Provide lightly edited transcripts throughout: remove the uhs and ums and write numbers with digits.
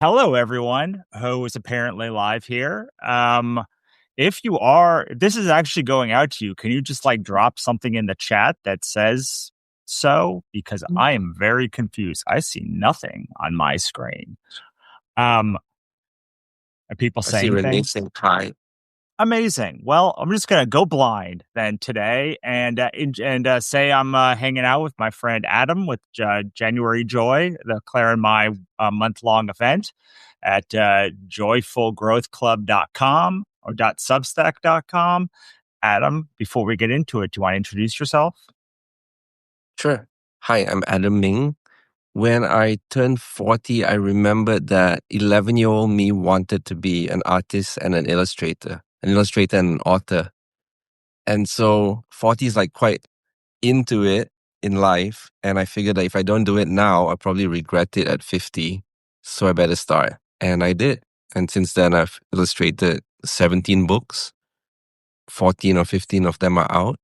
Hello, everyone who is apparently live here. If you are, this is actually going out to you. Can you just like drop something in the chat that says so? Because I am very confused. I see nothing on my screen. Um, are people I see saying Renee things? saying hi. Amazing. Well, I'm just gonna go blind then today, and say I'm hanging out with my friend Adam with January Joy, the Claire and my month-long event at joyfulgrowthclub.com or .substack.com. Adam, before we get into it, do you want to introduce yourself? Sure. Hi, I'm Adam Ming. When I turned 40, I remembered that 11-year-old me wanted to be an artist and an illustrator and an author. And so 40 is like quite into it in life. And I figured that if I don't do it now, I'll probably regret it at 50. So I better start. And I did. And since then, I've illustrated 17 books. 14 or 15 of them are out.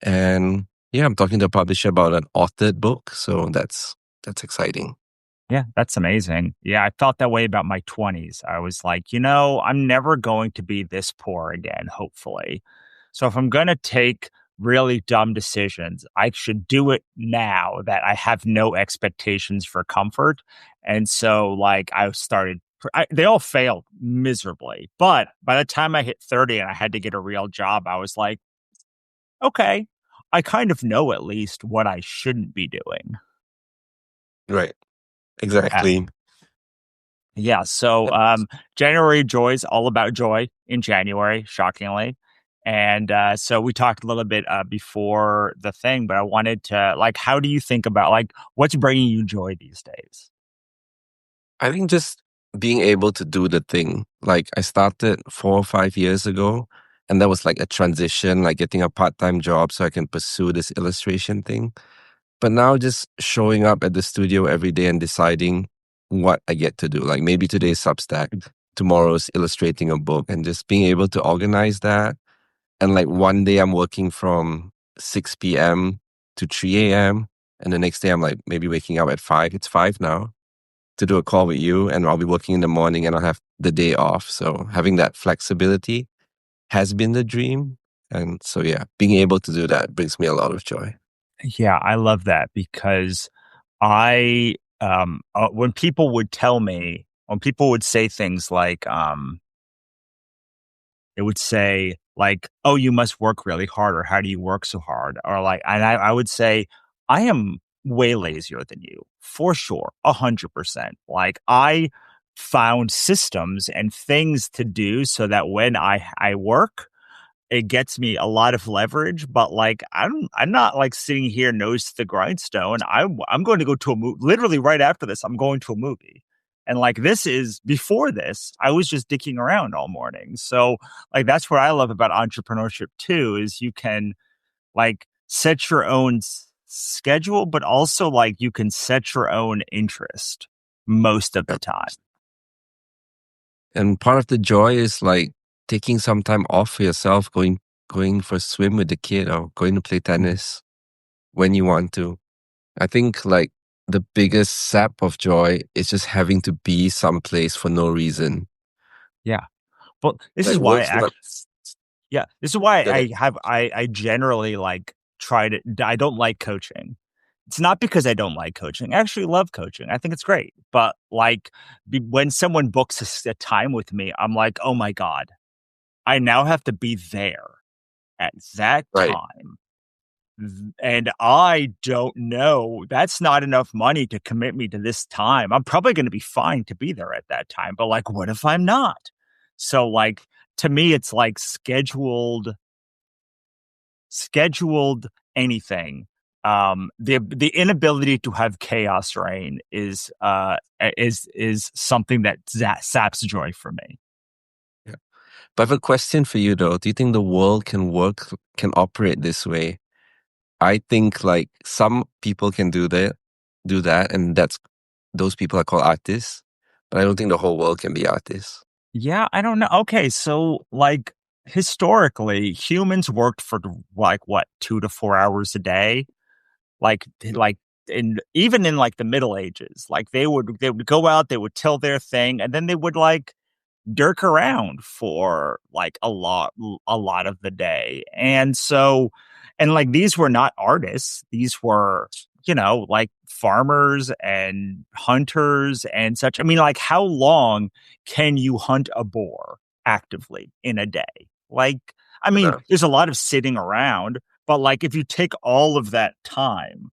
And yeah, I'm talking to a publisher about an authored book, so that's exciting. Yeah, that's amazing. Yeah, I felt that way about my 20s. I was like, I'm never going to be this poor again, hopefully. So if I'm going to take really dumb decisions, I should do it now that I have no expectations for comfort. And so, like, they all failed miserably. But by the time I hit 30 and I had to get a real job, I was like, okay, I kind of know at least what I shouldn't be doing. Right. Exactly. Yeah, so January Joy is all about joy in January, shockingly. And so we talked a little bit before the thing, but I wanted to like, how do you think about like what's bringing you joy these days? I think just being able to do the thing. Like I started 4 or 5 years ago, and that was like a transition, like getting a part-time job so I can pursue this illustration thing. But now just showing up at the studio every day and deciding what I get to do. Like maybe today's Substack, tomorrow's illustrating a book, and just being able to organize that. And like one day I'm working from 6 p.m. to 3 a.m. And the next day I'm like maybe waking up at 5. It's 5 now to do a call with you. And I'll be working in the morning and I'll have the day off. So having that flexibility has been the dream. And so, yeah, being able to do that brings me a lot of joy. Yeah, I love that because when people would tell me, when people would say things like, it would say like, "Oh, you must work really hard," or "How do you work so hard?" Or like, and I would say, "I am way lazier than you, for sure, 100%." Like, I found systems and things to do so that when I work, it gets me a lot of leverage, but like I'm not like sitting here nose to the grindstone. I'm going to go to a movie literally right after this. I'm going to a movie. And like this is before this, I was just dicking around all morning. So like that's what I love about entrepreneurship too, is you can like set your own schedule, but also like you can set your own interest most of the Yep. time. And part of the joy is like taking some time off for yourself, going for a swim with the kid or going to play tennis when you want to. I think like the biggest sap of joy is just having to be someplace for no reason. Yeah. But this is Like why work's not yeah, this is why gonna I generally like try to I don't like coaching. It's not because I don't like coaching. I actually love coaching. I think it's great. But like when someone books a time with me, I'm like, "Oh my god, I now have to be there at that right. time." And I don't know. That's not enough money to commit me to this time. I'm probably going to be fine to be there at that time, but like what if I'm not? So like to me it's like scheduled anything. The inability to have chaos reign is something that saps joy for me. Yeah. But I have a question for you though. Do you think the world can operate this way? I think like some people can do that, and those people are called artists. But I don't think the whole world can be artists. Yeah, I don't know. Okay, so like historically, humans worked for like what 2 to 4 hours a day, like in even in like the Middle Ages, like they would go out, they would till their thing, and then they would like dirk around for like a lot of the day. And so and like these were not artists. These were, like farmers and hunters and such. I mean, like how long can you hunt a boar actively in a day? Like, I mean, Uh, there's a lot of sitting around, but like if you take all of that time,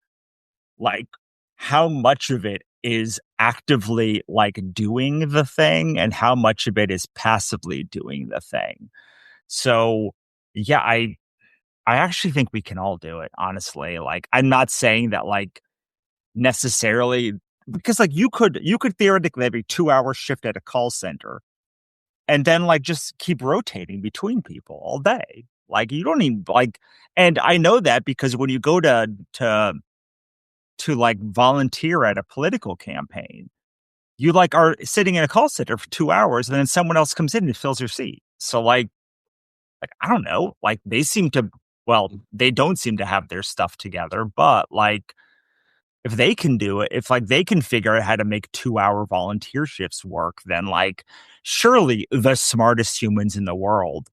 like how much of it is actively like doing the thing and how much of it is passively doing the thing. So yeah, I actually think we can all do it, honestly. Like I'm not saying that like necessarily, because like you could theoretically have a 2 hour shift at a call center and then like just keep rotating between people all day. Like you don't even like, and I know that because when you go to like volunteer at a political campaign, you like are sitting in a call center for 2 hours and then someone else comes in and fills your seat. So like I don't know, like they seem to, well, they don't seem to have their stuff together, but like if they can do it, if like they can figure out how to make 2 hour volunteer shifts work, then like surely the smartest humans in the world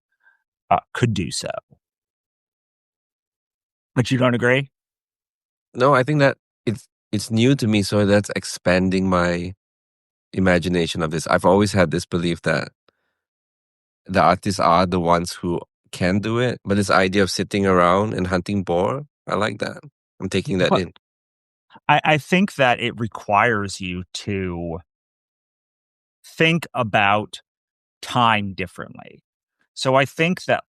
could do so. But you don't agree? no, I think that it's new to me, so that's expanding my imagination of this. I've always had this belief that the artists are the ones who can do it, but this idea of sitting around and hunting boar, I like that. I'm taking that But in. I think that it requires you to think about time differently. So I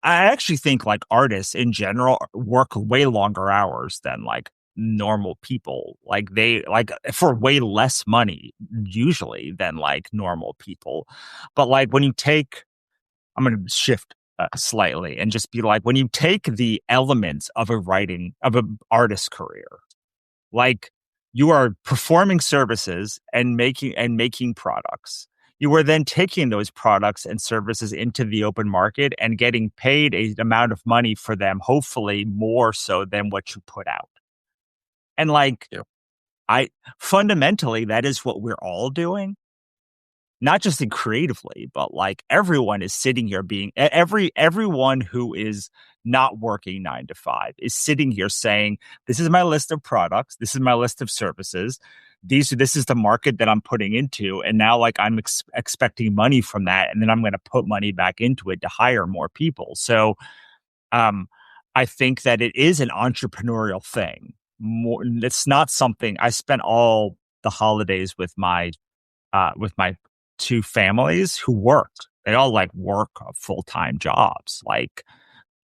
actually think like artists in general work way longer hours than like normal people. Like they like for way less money usually than like normal people. But like when you take, I'm going to shift slightly and just be like, when you take the elements of an artist career, like you are performing services and making products. You are then taking those products and services into the open market and getting paid an amount of money for them, hopefully more so than what you put out. And like Yeah. I fundamentally that is what we're all doing, not just in creatively, but like everyone is sitting here everyone who is not working 9 to 5 is sitting here saying, this is my list of products. This is my list of services. This is the market that I'm putting into. And now like I'm expecting money from that. And then I'm going to put money back into it to hire more people. So, um, I think that it is an entrepreneurial thing. More, it's not something I spent all the holidays with my two families who worked. They all like work full-time jobs, like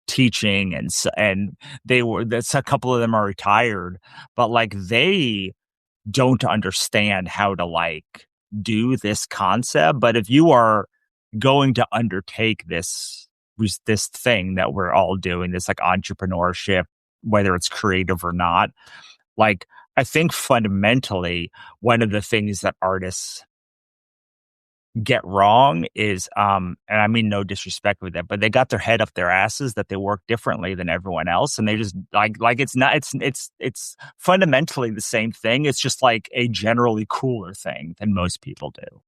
teaching and they were that's a couple of them are retired, but like they don't understand how to like do this concept. But if you are going to undertake this thing that we're all doing, this like entrepreneurship, whether it's creative or not, like I think fundamentally one of the things that artists get wrong is and I mean no disrespect with that, but they got their head up their asses that they work differently than everyone else, and they just like it's not it's fundamentally the same thing. It's just like a generally cooler thing than most people do.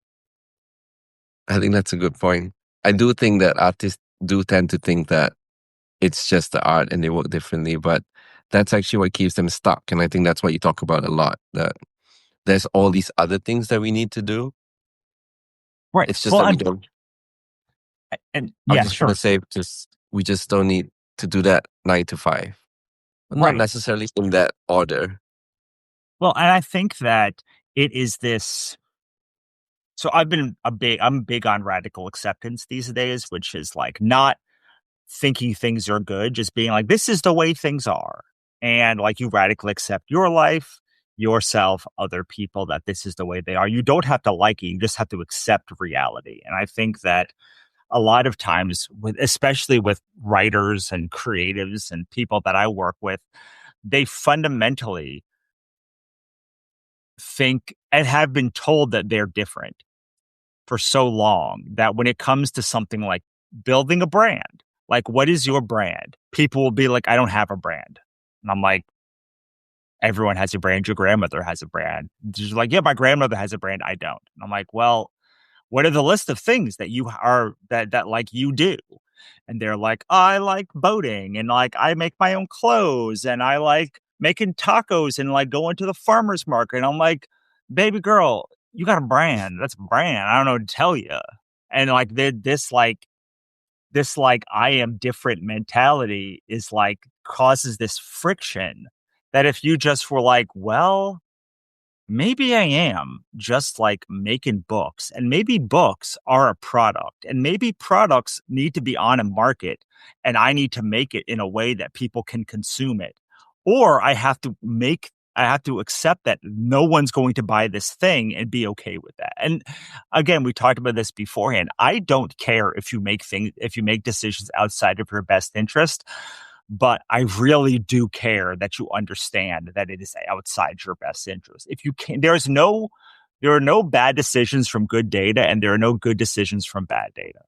I think that's a good point. I do think that artists do tend to think that it's just the art and they work differently, but that's actually what keeps them stuck. And I think that's what you talk about a lot, that there's all these other things that we need to do. Right. It's just Well, that we don't. and I was yeah, just gonna sure. say, just we just don't need to do that 9 to 5, but not Right. necessarily in that order. Well, and I think that it is this. So I'm big on radical acceptance these days, which is like not thinking things are good, just being like, this is the way things are. And like you radically accept your life, yourself, other people, that this is the way they are. You don't have to like it, you just have to accept reality. And I think that a lot of times, especially with writers and creatives and people that I work with, they fundamentally think and have been told that they're different for so long that when it comes to something like building a brand, like what is your brand? People will be like, I don't have a brand. And I'm like, everyone has a brand. Your grandmother has a brand. She's like, yeah, my grandmother has a brand. I don't. And I'm like, well, what are the list of things that you are that like you do? And they're like, oh, I like boating and like I make my own clothes and I like making tacos and like going to the farmer's market. And I'm like, baby girl, you got a brand. That's a brand. I don't know what to tell you. And like this I am different mentality is like causes this friction that if you just were like, well, maybe I am just like making books, and maybe books are a product, and maybe products need to be on a market, and I need to make it in a way that people can consume it. Or I have to accept that no one's going to buy this thing and be okay with that. And again, we talked about this beforehand. I don't care if you make decisions outside of your best interest, but I really do care that you understand that it is outside your best interest. If you can, there are no bad decisions from good data, and there are no good decisions from bad data.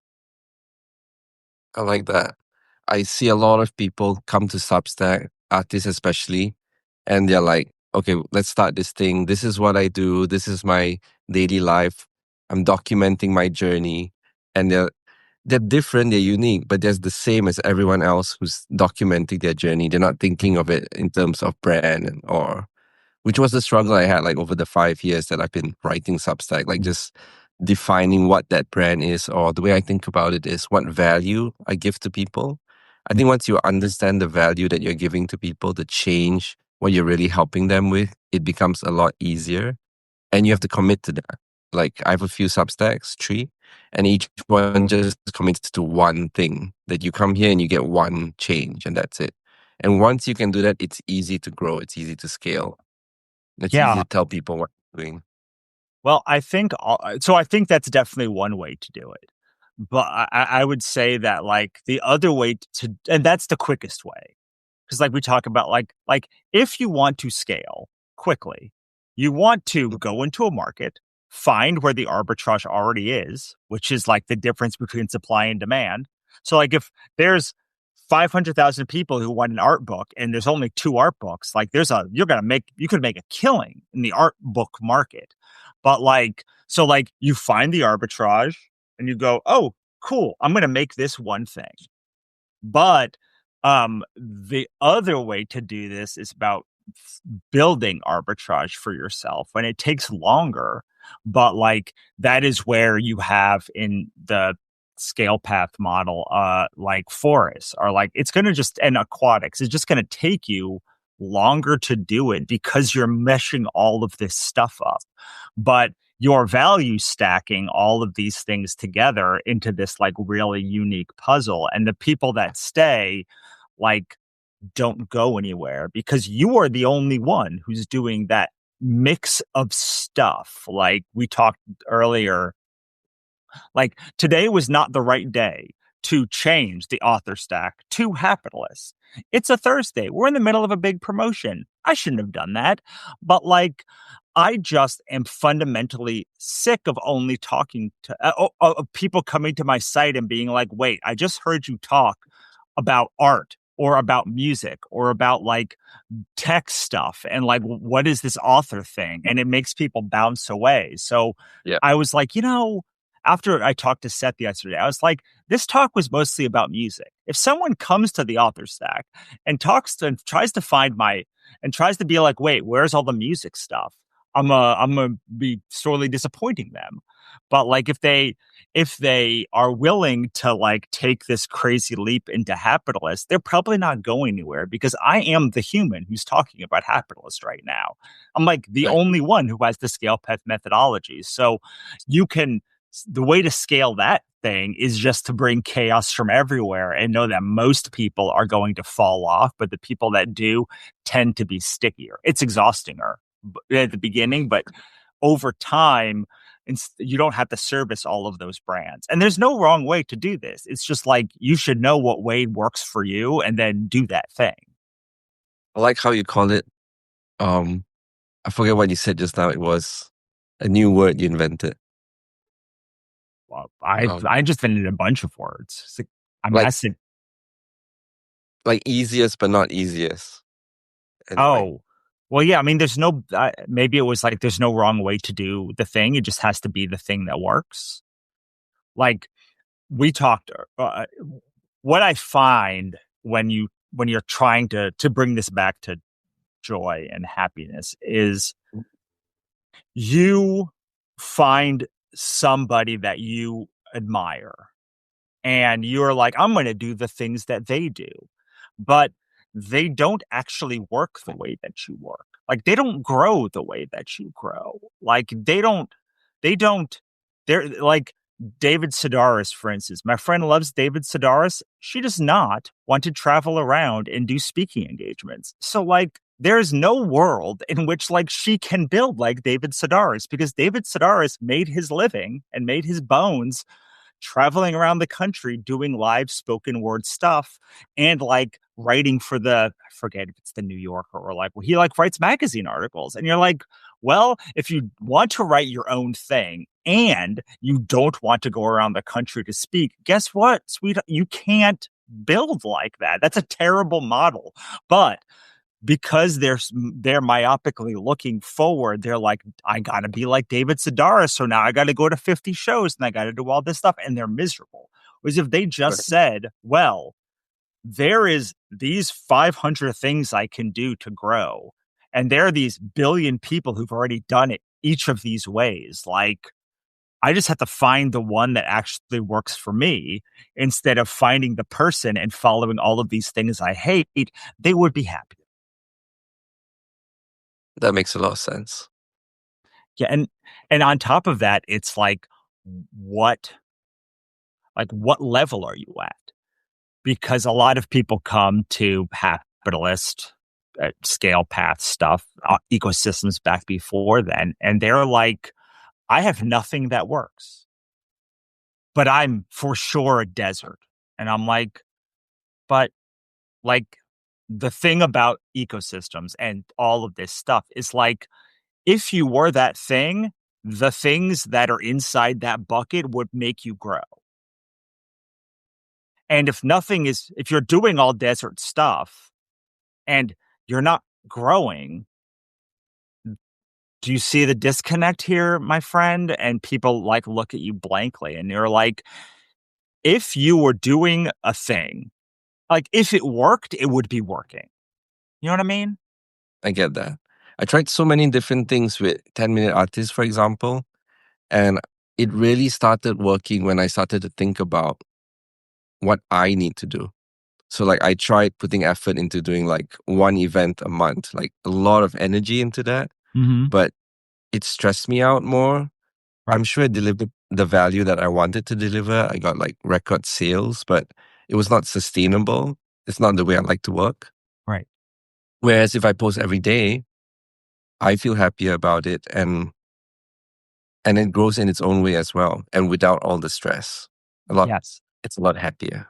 I like that. I see a lot of people come to Substack, artists especially, and they're like, okay, let's start this thing. This is what I do. This is my daily life. I'm documenting my journey. And they're different, they're unique, but they're the same as everyone else who's documenting their journey. They're not thinking of it in terms of brand or which was the struggle I had like over the 5 years that I've been writing Substack, like just defining what that brand is, or the way I think about it is what value I give to people. I think once you understand the value that you're giving to people, the change, what you're really helping them with, it becomes a lot easier. And you have to commit to that. Like I have a few Substacks, 3, and each one just commits to one thing that you come here and you get one change and that's it. And once you can do that, it's easy to grow. It's easy to scale. It's easy Yeah. to tell people what you're doing. Well, I think that's definitely one way to do it. But I would say that like the other way and that's the quickest way. Because like we talk about like if you want to scale quickly, you want to go into a market, find where the arbitrage already is, which is like the difference between supply and demand. So like if there's 500,000 people who want an art book and there's only 2 art books, like you could make a killing in the art book market. But like, so like you find the arbitrage and you go, oh, cool, I'm going to make this one thing. But the other way to do this is about building arbitrage for yourself, and it takes longer. But like that is where you have in the scale path model, like forests are like it's going to just and aquatics, it's just going to take you longer to do it because you're meshing all of this stuff up. But you're value stacking all of these things together into this like really unique puzzle. And the people that stay, like, don't go anywhere because you are the only one who's doing that mix of stuff. Like we talked earlier, like today was not the right day to change the author stack to Hapitalist. It's a Thursday. We're in the middle of a big promotion. I shouldn't have done that. But like, I just am fundamentally sick of only talking to of people coming to my site and being like, wait, I just heard you talk about art or about music or about like tech stuff. And like, what is this author thing? And it makes people bounce away. So Yeah. I was like, after I talked to Seth yesterday, I was like, this talk was mostly about music. If someone comes to the author stack and tries to find and tries to be like, wait, where's all the music stuff? I'm gonna be sorely disappointing them. But like if they are willing to like take this crazy leap into Hapitalist, they're probably not going anywhere because I am the human who's talking about Hapitalist right now. I'm like the Right. only one who has the scale path methodology. So the way to scale that thing is just to bring chaos from everywhere and know that most people are going to fall off, but the people that do tend to be stickier. It's exhausting at the beginning, but over time, you don't have to service all of those brands. And there's no wrong way to do this. It's just like you should know what way works for you and then do that thing. I like how you call it. Um, I forget what you said just now. It was a new word you invented. Well, Um, I just invented a bunch of words. I like said, like easiest but not easiest. And like oh, Well, yeah, I mean, there's no, maybe it was like there's no wrong way to do the thing. It just has to be the thing that works. Like we talked, what I find when you're trying to bring this back to joy and happiness is you find somebody that you admire and you're like, I'm going to do the things that they do. But they don't actually work the way that you work. Like they don't grow the way that you grow. Like they don't, they're like David Sedaris, for instance. My friend loves David Sedaris. She does not want to travel around and do speaking engagements. So like there's no world in which like she can build like David Sedaris because David Sedaris made his living and made his bones traveling around the country doing live spoken word stuff and like writing for I forget if it's the New Yorker or like, well, he like writes magazine articles. And you're like, well, if you want to write your own thing and you don't want to go around the country to speak, guess what, sweetheart? You can't build like that. That's a terrible model. But because they're myopically looking forward, they're like, I gotta be like David Sedaris, so now I gotta go to 50 shows and I gotta do all this stuff, and they're miserable. Whereas if they just said, well, there is these 500 things I can do to grow, and there are these billion people who've already done it each of these ways, like I just have to find the one that actually works for me instead of finding the person and following all of these things I hate, they would be happy. That makes a lot of sense. Yeah, and on top of that, it's what what level are you at? Because a lot of people come to capitalist scale path stuff, ecosystems back before then, and they're like, I have nothing that works, but I'm for sure a desert. And I'm like, but like the thing about ecosystems and all of this stuff is like, if you were that thing, the things that are inside that bucket would make you grow. And if you're doing all desert stuff and you're not growing, do you see the disconnect here, my friend? And people like look at you blankly and you're like, if you were doing a thing, like if it worked, it would be working. You know what I mean? I get that. I tried so many different things with 10-minute artists, for example, and it really started working when I started to think about what I need to do. So like I tried putting effort into doing like one event a month, like a lot of energy into that, Mm-hmm. but it stressed me out more. I'm Right. sure I delivered the value that I wanted to deliver. I got like record sales, but it was not sustainable. It's not the way I like to work. Right. Whereas if I post every day, I feel happier about it and it grows in its own way as well. And without all the stress. A lot Yes. it's a lot happier.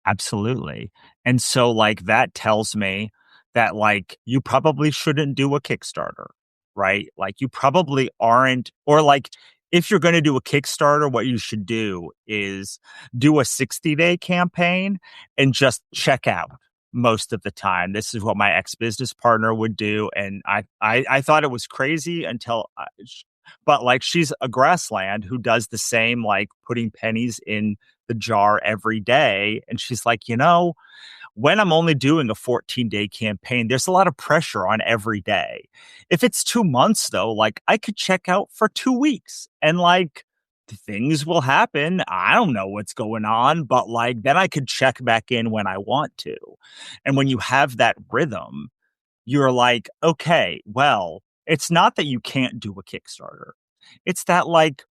Absolutely. And so like that tells me that like you probably shouldn't do a Kickstarter, right? Like you probably aren't, or like if you're going to do a Kickstarter, what you should do is do a 60-day campaign and just check out most of the time. This is what my ex-business partner would do. And I thought it was crazy until but like she's a grassland who does the same, like putting pennies in the jar every day. And she's like, when I'm only doing a 14-day campaign, there's a lot of pressure on every day. If it's 2 months, though, like I could check out for 2 weeks and like things will happen. I don't know what's going on, but like then I could check back in when I want to. And when you have that rhythm, you're like, okay, well, it's not that you can't do a Kickstarter. It's that like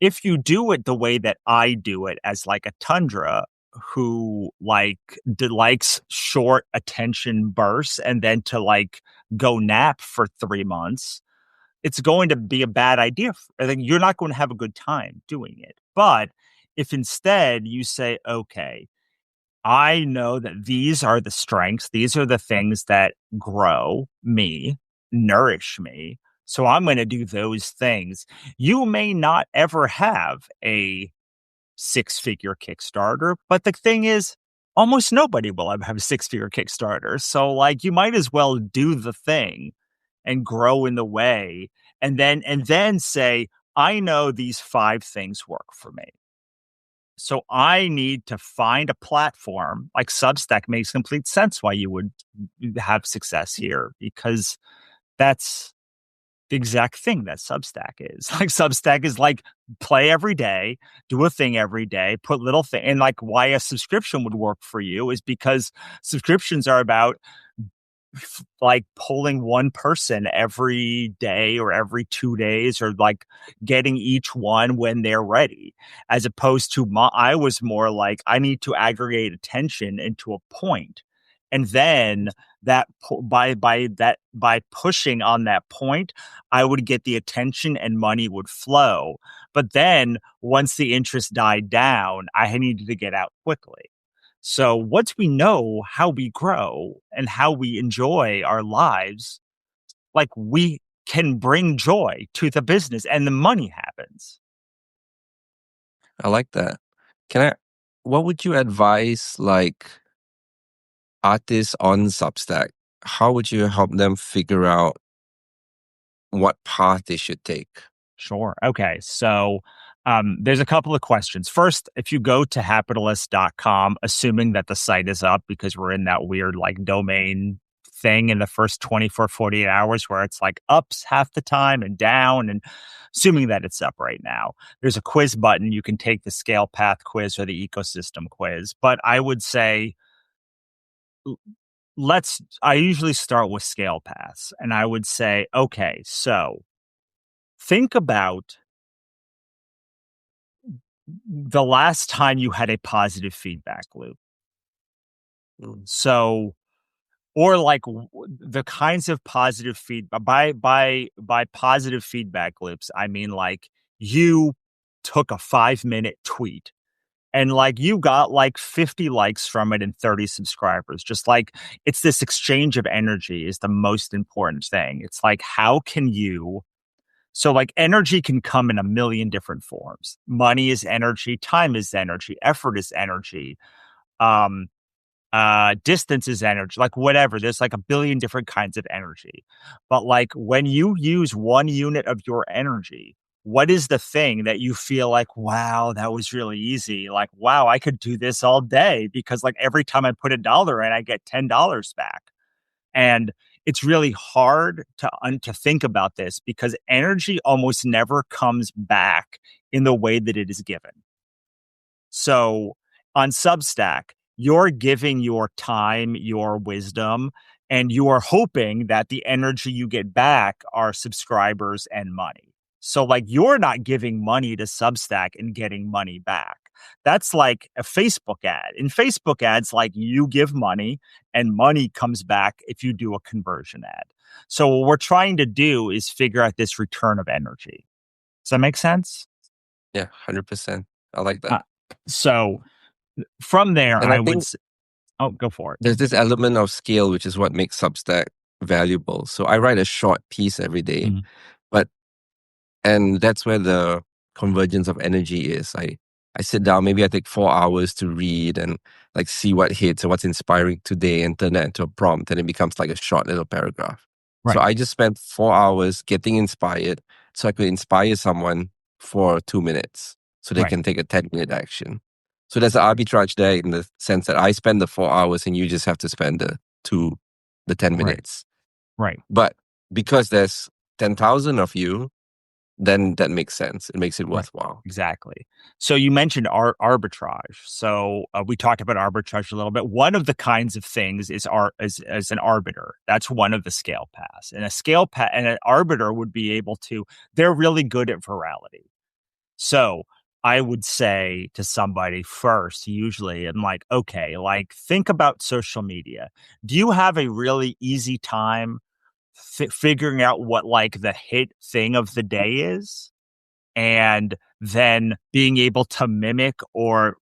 if you do it the way that I do it as like a tundra who like likes short attention bursts and then to like go nap for 3 months, it's going to be a bad idea. I think you're not going to have a good time doing it. But if instead you say, okay, I know that these are the strengths. These are the things that grow me, nourish me. So I'm going to do those things. You may not ever have a 6-figure Kickstarter, but the thing is, almost nobody will ever have a 6-figure Kickstarter. So, like, you might as well do the thing and grow in the way, and then say, I know these 5 things work for me. So I need to find a platform like Substack. Makes complete sense why you would have success here, because that's the exact thing that Substack is. Like Substack is like play every day, do a thing every day, put little thing, and like why a subscription would work for you is because subscriptions are about like pulling one person every day or every 2 days, or like getting each one when they're ready, as opposed to I was more like, I need to aggregate attention into a point, and then by pushing on that point, I would get the attention and money would flow. But then once the interest died down, I needed to get out quickly. So once we know how we grow and how we enjoy our lives, like we can bring joy to the business and the money happens. I like that. Can I, what would you advise like artists on Substack? How would you help them figure out what path they should take? Sure. Okay. So there's a couple of questions. First, if you go to hapitalist.com, assuming that the site is up, because we're in that weird like domain thing in the first 24, 48 hours where it's like ups half the time and down, and assuming that it's up right now, there's a quiz button. You can take the scale path quiz or the ecosystem quiz. But I would say, I usually start with scale paths, and I would say, okay, so think about the last time you had a positive feedback loop. Mm. So, or like the kinds of positive feedback, by positive feedback loops, I mean like you took a 5-minute tweet and like you got like 50 likes from it and 30 subscribers. Just like it's this exchange of energy is the most important thing. It's like, how can you, so like energy can come in a million different forms. Money is energy, time is energy, effort is energy. Um, Distance is energy, like whatever. There's like a billion different kinds of energy. But like when you use 1 unit of your energy, what is the thing that you feel like, wow, that was really easy? Like, wow, I could do this all day because like every time I put $1 in, I get $10 back. And it's really hard to think about this because energy almost never comes back in the way that it is given. So on Substack, you're giving your time, your wisdom, and you are hoping that the energy you get back are subscribers and money. So, like, you're not giving money to Substack and getting money back. That's like a Facebook ad. In Facebook ads, like, you give money and money comes back if you do a conversion ad. So, what we're trying to do is figure out this return of energy. Does that make sense? Yeah, 100%. I like Uh, that. so, from there, And I I would think say, oh, go for it. there's this element of scale, which is what makes Substack valuable. So I write a short piece every day, Mhm. but and that's where the convergence of energy is. I sit down, maybe I take 4 hours to read and like see what hits and what's inspiring today and turn that into a prompt, and it becomes like a short little paragraph. So Right, I just spent 4 hours getting inspired so I could inspire someone for 2 minutes so they right, can take a 10-minute action. So there's an arbitrage there in the sense that I spend the 4 hours and you just have to spend the 10 right, minutes. right, But because there's 10,000 of you, then that makes sense. It makes it right. worthwhile. Exactly. So you mentioned arbitrage. So we talked about arbitrage a little bit. One of the kinds of things is as an arbiter. That's one of the scale paths. And a scale path and an arbiter would be able to. They're really good at virality. So I would say to somebody first, usually, and like, okay, like think about social media. Do you have a really easy time figuring out what like the hit thing of the day is? And then being able to mimic or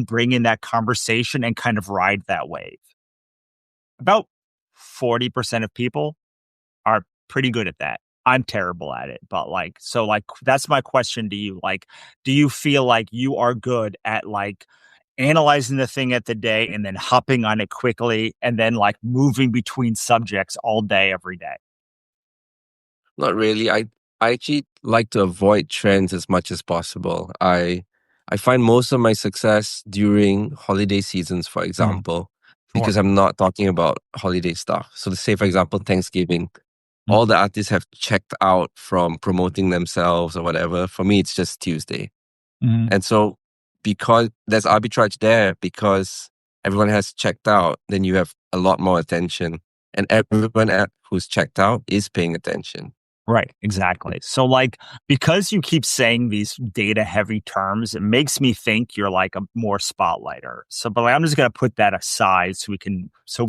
bring in that conversation and kind of ride that wave. About 40% of people are pretty good at that. I'm terrible at it, but like, so like, that's my question to you. Like, do you feel like you are good at like analyzing the thing at the day and then hopping on it quickly and then like moving between subjects all day, every day? Not really. I actually like to avoid trends as much as possible. I find most of my success during holiday seasons, for Mm, example, sure. because I'm not talking about holiday stuff. So to say, for example, Thanksgiving, all Mm, the artists have checked out from promoting themselves or whatever. For me, it's just Tuesday. mhm. And so because there's arbitrage there, because everyone has checked out, then you have a lot more attention. And everyone who's checked out is paying attention. Right, exactly. So, like, because you keep saying these data heavy terms, it makes me think you're like a more spotlighter. So, but like, I'm just gonna put that aside so we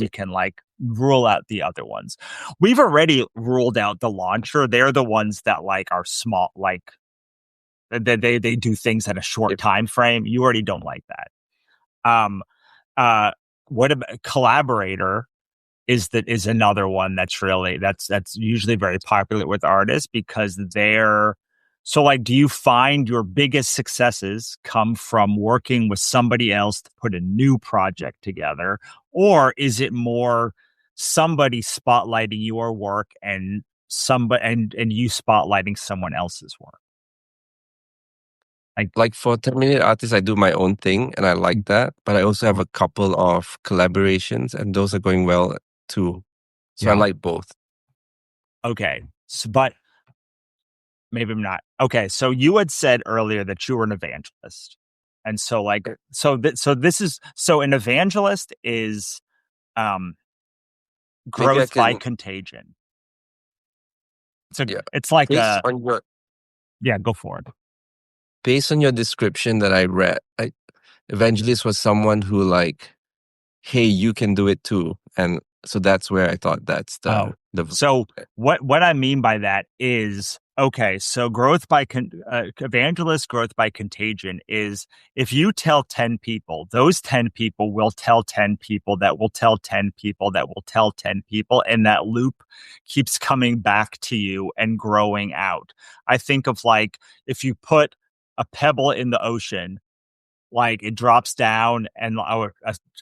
can like rule out the other ones. We've already ruled out the launcher. They're the ones that like are small, like they do things at a short If time frame. You already don't like that. Um, uh, what about collaborator? Is another one that's usually very popular with artists because they're so like do you find your biggest successes come from working with somebody else to put a new project together, or is it more somebody spotlighting your work and somebody and you spotlighting someone else's work, like like for 10-minute artists, I do my own thing and I like that. But I also have a couple of collaborations and those are going well too. So I yeah, like both. okay, but maybe I'm not. Okay, so you had said earlier that you were an evangelist. And so like so this is so an evangelist is um Maybe I growth by can, contagion. yeah. It's like Based a on your yeah, go for it. based on your description that I read, evangelist was someone who like, hey, you can do it too. And so that's where I thought that's Oh, the so what I mean by that is okay. So evangelist growth by contagion is if you tell 10 people, those 10 people will tell 10 people that will tell 10 people that will tell 10 people, and that loop keeps coming back to you and growing out. I think of like if you put a pebble in the ocean, like it drops down and or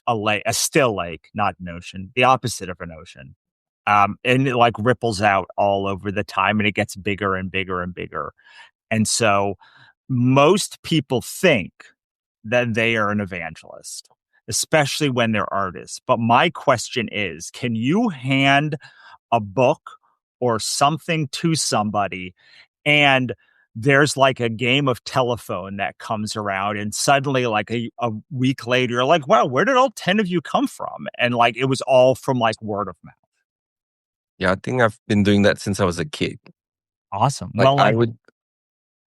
a lake, a still lake, not an ocean, the opposite of an ocean, and it like ripples out all over the time and it gets bigger and bigger and bigger. And so most people think that they are an evangelist, especially when they're artists. But my question is, can you hand a book or something to somebody and there's like a game of telephone that comes around and suddenly like a week later you're like, wow, where did all 10 of you come from? And like it was all from like word of mouth. yeah, I think I've been doing that since I was a kid. Awesome. Like Well, like,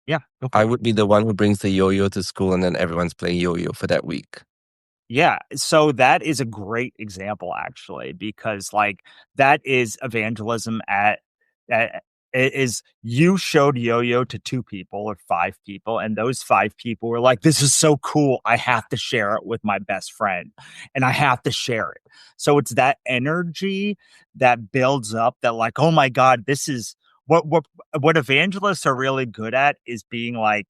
yeah, go I for it. would be the one who brings the yo-yo to school and then everyone's playing yo-yo for that week. Yeah. So that is a great example, actually, because like that is evangelism at it is you showed yo-yo to 2 people or 5 people, and those 5 people were like, this is so cool. I have to share it with my best friend and I have to share it. So it's that energy that builds up that, like, oh my God, this is what evangelists are really good at is being like,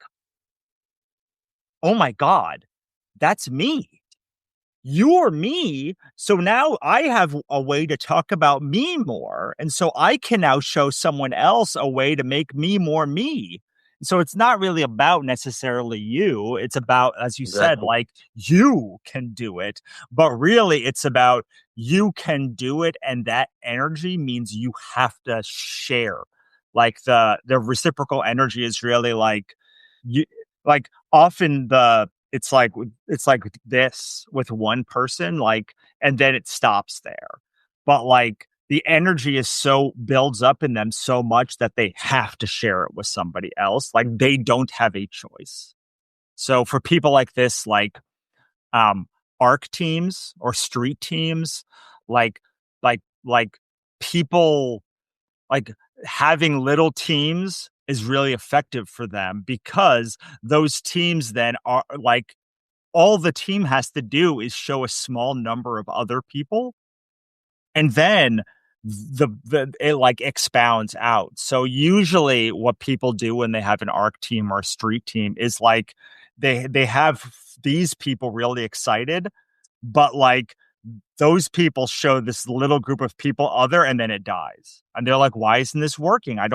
oh my God, that's me. You're me. So now I have a way to talk about me more. And so I can now show someone else a way to make me more me. So it's not really about necessarily you. It's about, as you said, Exactly. like you can do it. But really, it's about you can do it. And that energy means you have to share. Like the reciprocal energy is really like you like often it's like this with one person, like, and then it stops there. But like the energy is so builds up in them so much that they have to share it with somebody else. Like they don't have a choice. So for people like this, like um arc teams or street teams, like like people like having little teams is really effective for them because those teams then are like all the team has to do is show a small number of other people, and then the it like expounds out. So usually what people do when they have an arc team or a street team is like they have these people really excited, but like those people show this little group of people other, and then it dies. And they're like, why isn't this working? I'm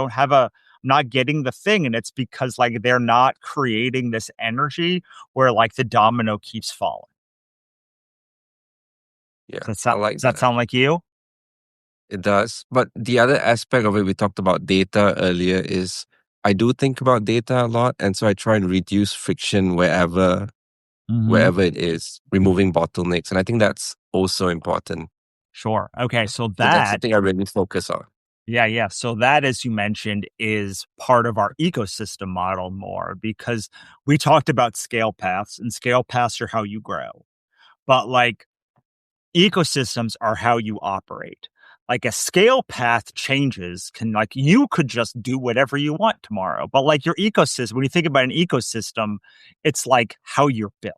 not getting the thing. And it's because like they're not creating this energy where like the domino keeps falling. Yeah, Does I does like that that. sound like you? It does. But the other aspect of it, we talked about data earlier, is I do think about data a lot. And so I try and reduce friction Mm-hmm. wherever it is, removing bottlenecks. And I think that's also important. Sure. Okay. So So that's the that, thing I really focus on. yeah. So that, as you mentioned, is part of our ecosystem model more because we talked about scale paths, and scale paths are how you grow. But like ecosystems are how you operate. Like a scale path changes can like you could just do whatever you want tomorrow. But like your ecosystem, when you think about an ecosystem, it's like how you're built.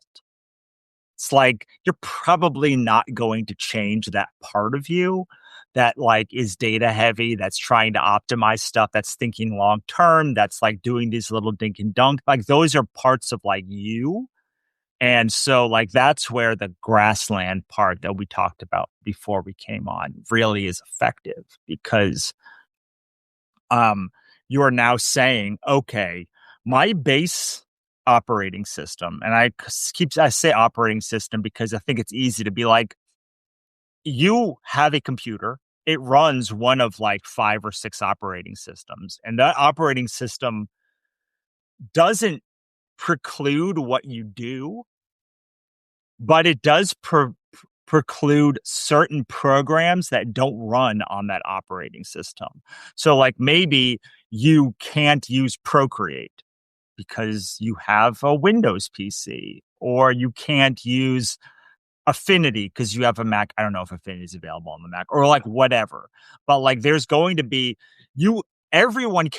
It's like you're probably not going to change that part of you that like is data heavy, that's trying to optimize stuff, that's thinking long term, that's like doing these little dink and dunk. Like those are parts of like you. And so, like, that's where the grassland part that we talked about before we came on really is effective because you are now saying, okay, my base operating system, and I say operating system because I think it's easy to be like, you have a computer, it runs one of like 5 or 6 operating systems, and that operating system doesn't preclude what you do, but it does preclude certain programs that don't run on that operating system. So, like maybe you can't use Procreate because you have a Windows PC, or you can't use Affinity because you have a Mac. I don't know if Affinity is available on the Mac or like whatever, but like there's going to be you. Everyone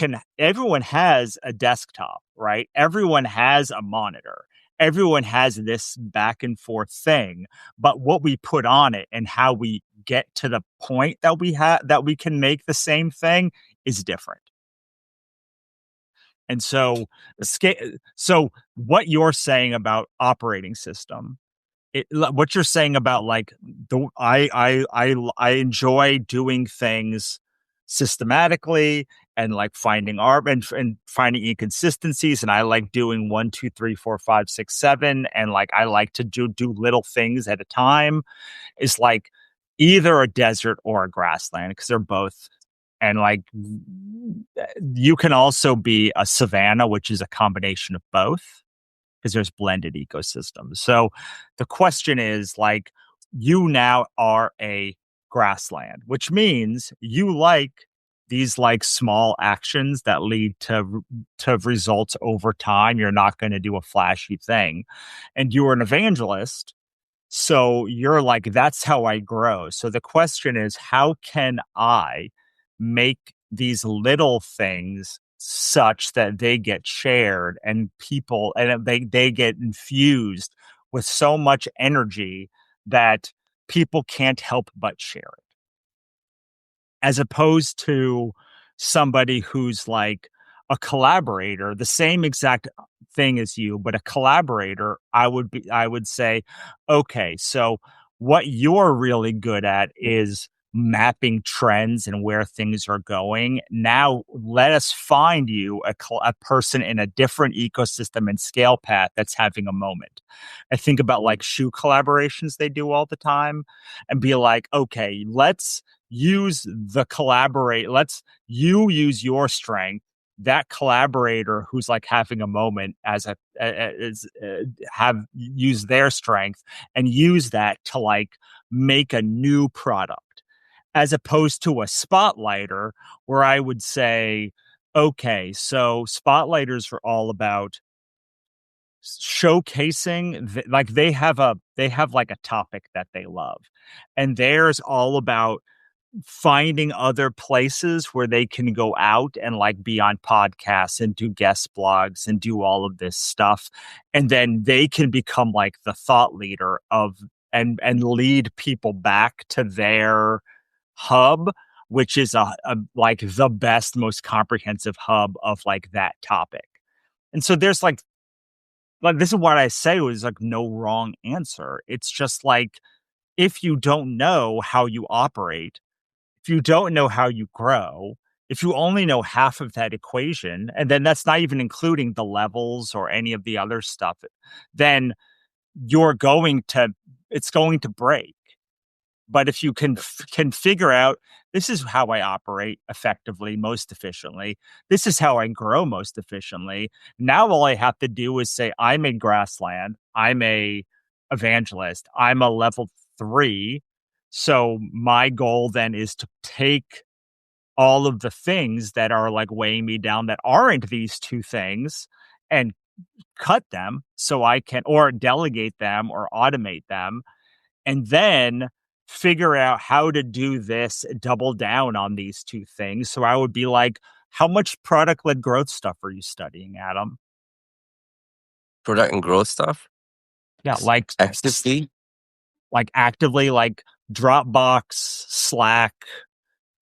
has a desktop, right? Everyone has a monitor. Everyone has this back and forth thing, but what we put on it and how we get to the point that we can make the same thing is different. And so, so what you're saying about operating system, what you're saying about like I enjoy doing things systematically and like finding art and finding inconsistencies, and I like doing 1 2 3 4 5 6 7, and like I like to do little things at a time, is like either a desert or a grassland because they're both. And like you can also be a savanna, which is a combination of both because there's blended ecosystems. So the question is like, you now are a grassland, which means you like these like small actions that lead to results over time. You're not going to do a flashy thing. And you're an evangelist, so you're like, that's how I grow. So the question is, how can I make these little things such that they get shared and people and they get infused with so much energy that people can't help but share it, as opposed to somebody who's like a collaborator, the same exact thing as you, but a collaborator. I would say, okay, so what you're really good at is mapping trends and where things are going. Now let us find you a person in a different ecosystem and scale path that's having a moment. I think about like shoe collaborations they do all the time and be like, okay, let's let's you use your strength, that collaborator who's like having a moment as have use their strength and use that to like make a new product, as opposed to a spotlighter where I would say, okay, so spotlighters are all about showcasing like they have like a topic that they love, and theirs all about finding other places where they can go out and like be on podcasts and do guest blogs and do all of this stuff, and then they can become like the thought leader of and lead people back to their hub, which is a like the best, most comprehensive hub of like that topic. And so there's like this is what I say was like no wrong answer. It's just like if you don't know how you operate, if you don't know how you grow, if you only know half of that equation, and then that's not even including the levels or any of the other stuff, then you're going to, it's going to break. But if you can figure out, this is how I operate effectively, most efficiently. This is how I grow most efficiently. Now all I have to do is say, I'm a grassland. I'm a evangelist. I'm a level 3. So my goal then is to take all of the things that are like weighing me down that aren't these two things and cut them so I can, or delegate them or automate them, and then figure out how to do this, double down on these two things. So I would be like, how much product led growth stuff are you studying, Adam? Product and growth stuff. Yeah, Actively. like actively, like Dropbox, Slack,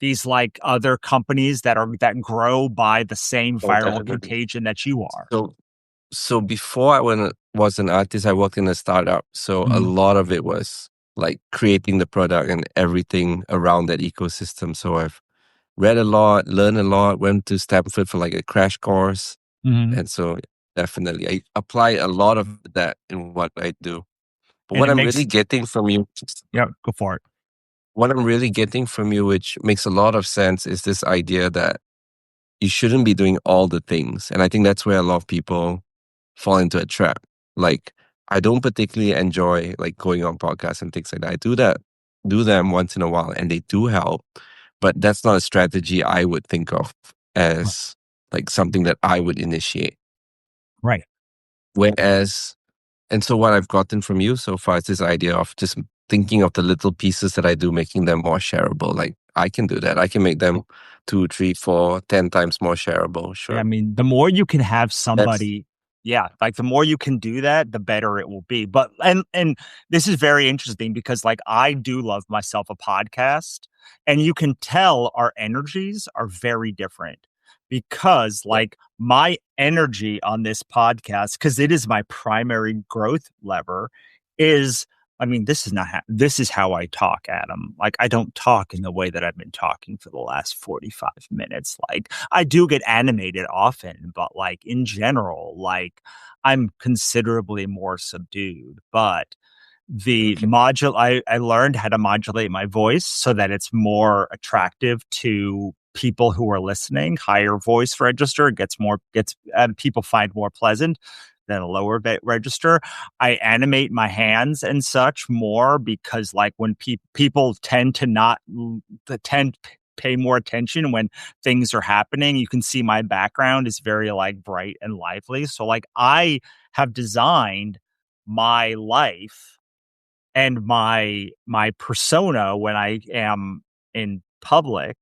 these like other companies that grow by the same Oh, viral definitely. contagion that you are. So before was an artist, I worked in a startup. So a Mhm. lot of it was like creating the product and everything around that ecosystem. So I've read a lot, learned a lot, went to Stanford for like a crash course. Mhm. And so definitely I apply a lot of that in what I do. But And what it I'm really makes, getting from you, yeah, go for it. what I'm really getting from you, which makes a lot of sense, is this idea that you shouldn't be doing all the things. And I think that's where a lot of people fall into a trap. Like, I don't particularly enjoy like going on podcasts and things like that. I do them once in a while and they do help, but that's not a strategy I would think of as like something that I would initiate. Right. Whereas, and so what I've gotten from you so far is this idea of just thinking of the little pieces that I do, making them more shareable. Like I can do that. I can make them 2, 3, 4, 10 times more shareable. I Sure. mean, the more you can have That's somebody, yeah, like the more you can do that, the better it will be. But and this is very interesting because like I do love myself a podcast, and you can tell our energies are very different because yeah. like my energy on this podcast, because it is my primary growth lever, is, I mean, this is how I talk, Adam. Like, I don't talk in the way that I've been talking for the last 45 minutes. Like, I do get animated often, but like in general, like I'm considerably more subdued. But Okay. I learned how to modulate my voice so that it's more attractive to people who are listening. Higher voice register gets people find more pleasant than a lower register. I animate my hands and such more because like when people tend to not tend pay more attention when things are happening. You can see my background is very like bright and lively. So like I have designed my life and my persona when I am in public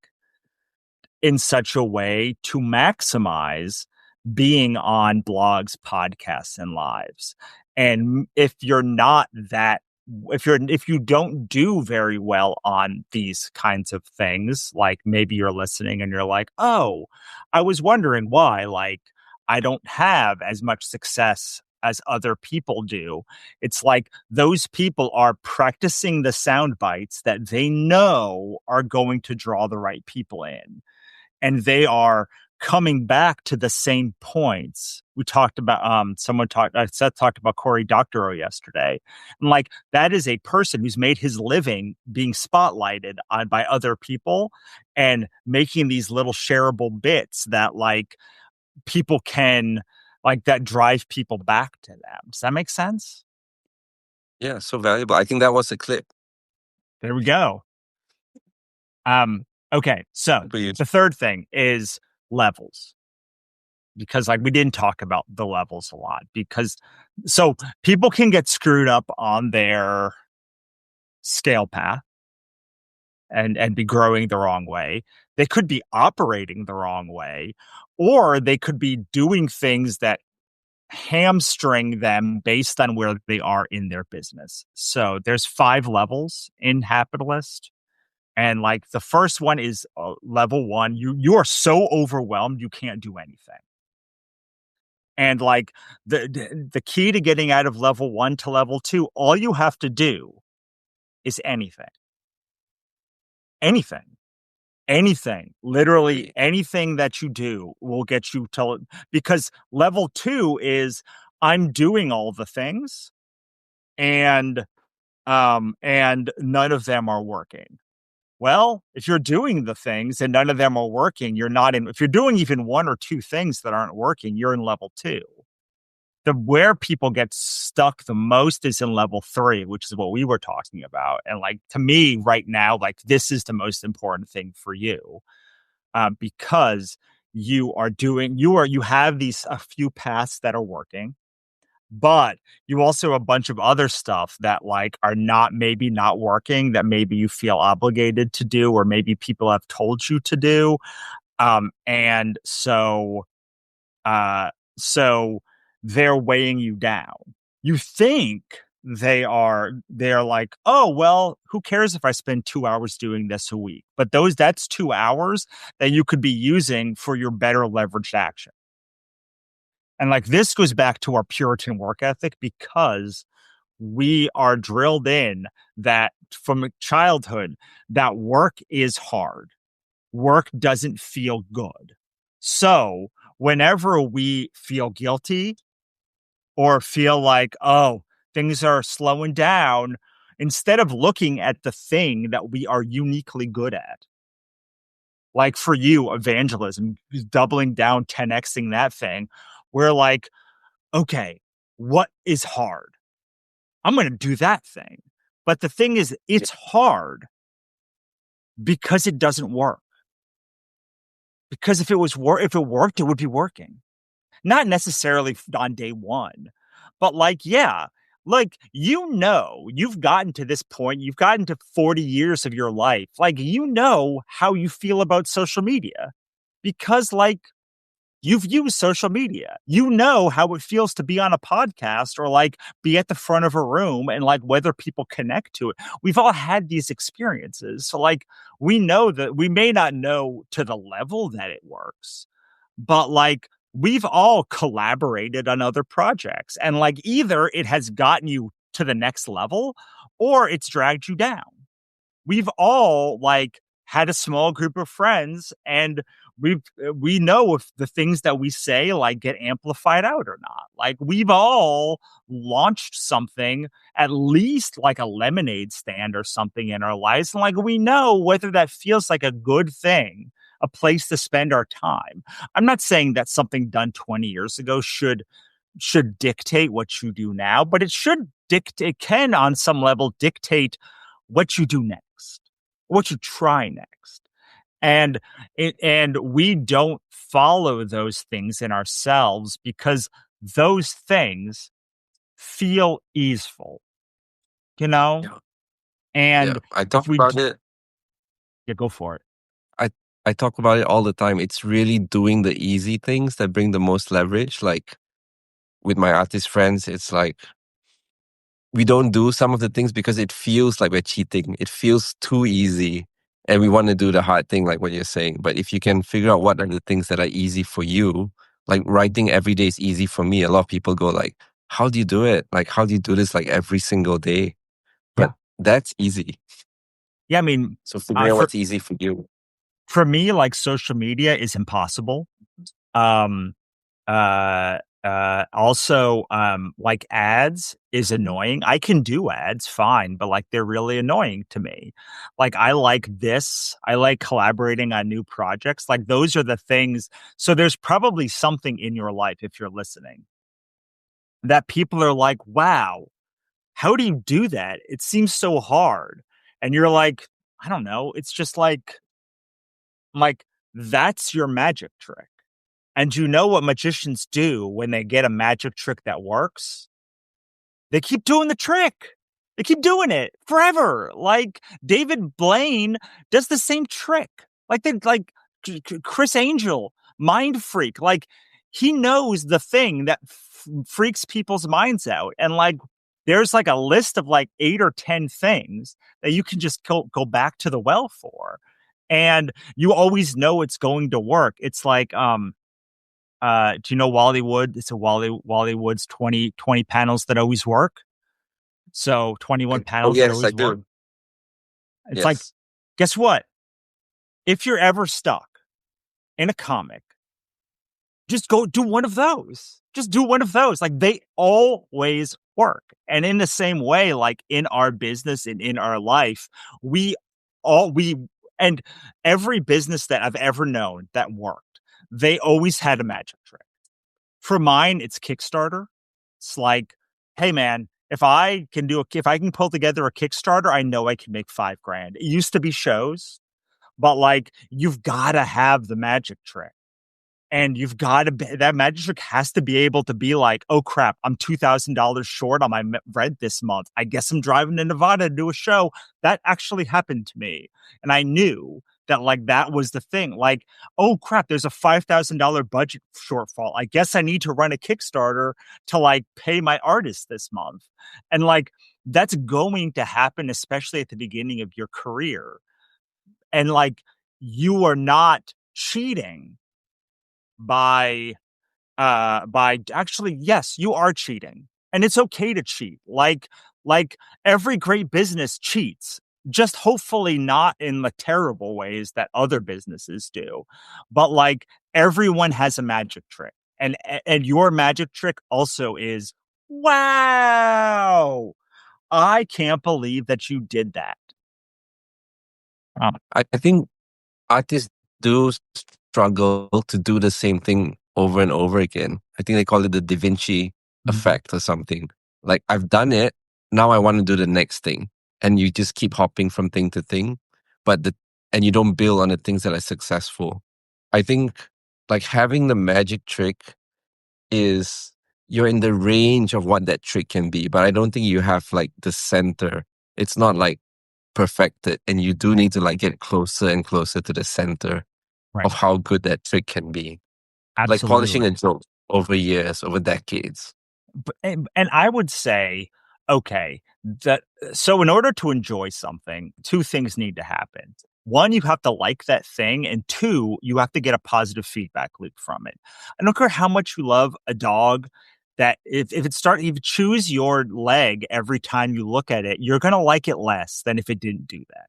in such a way to maximize being on blogs, podcasts, and lives. And if you're not that, if you don't do very well on these kinds of things, like maybe you're listening and you're like, oh, I was wondering why, like, I don't have as much success as other people do. It's like those people are practicing the sound bites that they know are going to draw the right people in, and they are coming back to the same points. We talked about Seth talked about Cory Doctorow yesterday. And like that is a person who's made his living being spotlighted on by other people and making these little shareable bits that like people can, like, that drive people back to them. Does that make sense? Yeah, so valuable. I think that was a clip. There we go. Okay, so Super the useful. third thing is levels, because like we didn't talk about the levels a lot, because so people can get screwed up on their scale path and be growing the wrong way. They could be operating the wrong way, or they could be doing things that hamstring them based on where they are in their business. So there's 5 levels in Capitalist. And like the first one is level 1. You are so overwhelmed you can't do anything. And like the key to getting out of level 1 to level 2, all you have to do is anything. Anything. Anything. Literally Really? anything that you do will get you to, because level 2 is I'm doing all the things and and none of them are working. Well, if you're doing the things and none of them are working, you're not in. If you're doing even one or two things that aren't working, you're in level 2. The where people get stuck the most is in level 3, which is what we were talking about. And like to me right now, like this is the most important thing for you, because you have these a few paths that are working, but you also have a bunch of other stuff that like are not maybe not working that maybe you feel obligated to do or maybe people have told you to do. And uh so they're weighing you down. You think they're like, oh well, who cares if I spend 2 hours doing this a week? But that's 2 hours that you could be using for your better leveraged action. And like this goes back to our Puritan work ethic because we are drilled in that from childhood that work is hard. Work doesn't feel good. So whenever we feel guilty or feel like, oh, things are slowing down, instead of looking at the thing that we are uniquely good at, like for you, evangelism, doubling down, 10xing that thing, we're like, okay, what is hard? I'm going to do that thing. But the thing is, Yeah. it's hard because it doesn't work. Because if it worked, it would be working. Not necessarily on day one, but like, yeah, like, you've gotten to this point, you've gotten to 40 years of your life. Like, how you feel about social media because like you've used social media. You know how it feels to be on a podcast or like be at the front of a room and like whether people connect to it. We've all had these experiences. So like we know that we may not know to the level that it works, but like we've all collaborated on other projects and like either it has gotten you to the next level or it's dragged you down. We've all like had a small group of friends and we know if the things that we say like get amplified out or not. Like we've all launched something, at least like a lemonade stand or something in our lives, and like we know whether that feels like a good thing, a place to spend our time. I'm not saying that something done 20 years ago should dictate what you do now, but it can on some level dictate what you do next, what you try next. And we don't follow those things in ourselves because those things feel easeful, you know? Yeah. Yeah. And I if talk we about it. yeah, go for it. I I talk about it all the time. It's really doing the easy things that bring the most leverage. Like with my artist friends, it's like we don't do some of the things because it feels like we're cheating. It feels too easy. And we want to do the hard thing, like what you're saying. But if you can figure out what are the things that are easy for you, like writing every day is easy for me. A lot of people go like, how do you do it? Like, how do you do this like every single day? Yeah. But that's easy. Yeah, I mean, So figuring out for what's easy for you. me, like social media is impossible. Um, also, like ads is annoying. I can do ads fine, but like they're really annoying to me. Like I like this. I like collaborating on new projects. Like those are the things. So there's probably something in your life, if you're listening, that people are like, wow, how do you do that? It seems so hard. And you're like, I don't know. It's just like that's your magic trick. And you know what magicians do when they get a magic trick that works? They keep doing the trick. They keep doing it forever. Like David Blaine does the same trick. Chris Angel, Mind Freak. Like he knows the thing that freaks people's minds out. And like there's like a list of like 8 or 10 things that you can just go back to the well for. And you always know it's going to work. It's like do you know Wally Wood? It's a Wally Wood's 20 panels that always work. So 21 Oh panels that yes, I always work. do. It's like, Yes. guess what? If you're ever stuck in a comic, just go do one of those. Just do one of those. Like they always work. And in the same way, like in our business and in our life, we we and every business that I've ever known that worked, they always had a magic trick. For mine, it's Kickstarter. It's like, hey man, if I can pull together a Kickstarter, I know I can make 5 grand. It used to be shows, but like you've got to have the magic trick. And you've got to be, that magic trick has to be able to be like, oh crap, I'm $2,000 short on my rent this month. I guess I'm driving to Nevada to do a show. That actually happened to me. And I knew that like that was the thing. Like, oh crap, there's a $5,000 budget shortfall. I guess I need to run a Kickstarter to like pay my artist this month. And like that's going to happen, especially at the beginning of your career. And like you are not cheating by actually, yes, you are cheating, and it's okay to cheat. Like every great business cheats, just hopefully not in the terrible ways that other businesses do, but like everyone has a magic trick, and your magic trick also is, wow, I can't believe that you did that. I think artists do struggle to do the same thing over and over again. I think they call it the Da Vinci Mhm. effect or something. Like, I've done it. Now I want to do the next thing. And you just keep hopping from thing to thing, and you don't build on the things that are successful. I think like having the magic trick is you're in the range of what that trick can be, but I don't think you have like the center. It's not like perfected, and you do need to like get closer and closer to the center Right. of how good that trick can be. Like polishing a Absolutely. joke over years, over decades. And I would say, okay, that so in order to enjoy something, two things need to happen. One, you have to like that thing, and two, you have to get a positive feedback loop from it. I don't care how much you love a dog. That if you choose your leg every time you look at it, you're gonna like it less than if it didn't do that.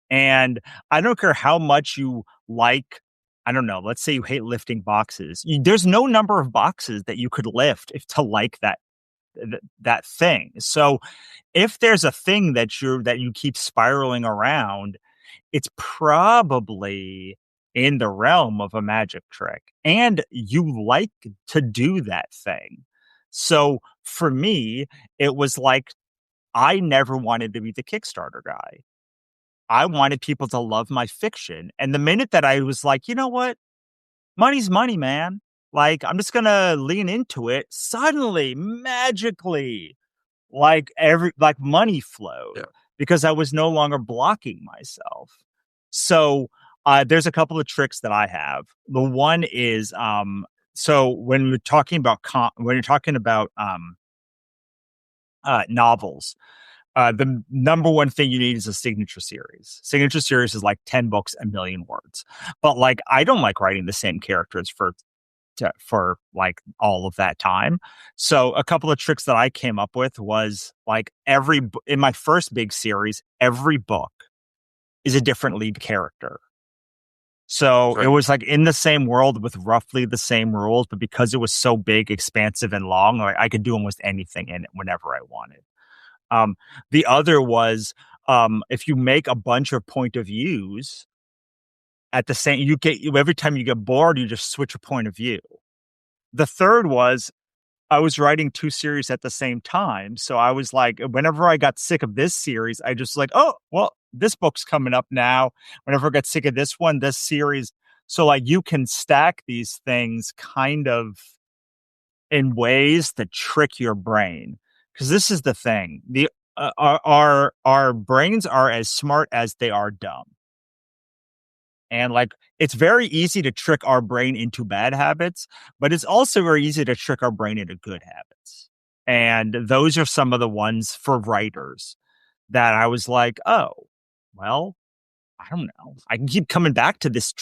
And I don't care how much you like, I don't know, let's say you hate lifting boxes. There's no number of boxes that you could lift if to like that thing. So if there's a thing that you keep spiraling around, it's probably in the realm of a magic trick and you like to do that thing. So for me, it was like I never wanted to be the Kickstarter guy. I wanted people to love my fiction. And the minute that I was like, you know what? Money's money, man. Like, I'm just gonna lean into it. Suddenly, magically, like money flowed Yeah. because I was no longer blocking myself. So there's a couple of tricks that I have. The one is so when we're talking about when you're talking about novels, the number one thing you need is a signature series. Signature series is like 10 books, a million words. But like, I don't like writing the same characters for like all of that time. So a couple of tricks that I came up with was like in my first big series, every book is a different lead character. So it Right. was like in the same world with roughly the same rules, but because it was so big, expansive, and long, like I could do almost anything in it whenever I wanted. The other was if you make a bunch of point of views at the same, you get every time you get bored, you just switch a point of view. The third was I was writing 2 series at the same time, so I was like, whenever I got sick of this series, I just like, oh well, this book's coming up now. Whenever I got sick of this one, this series. So like you can stack these things kind of in ways that trick your brain. Because this is the thing: our brains are as smart as they are dumb, and like it's very easy to trick our brain into bad habits, but it's also very easy to trick our brain into good habits. And those are some of the ones for writers that I was like, oh, well, I don't know. I can keep coming back to this.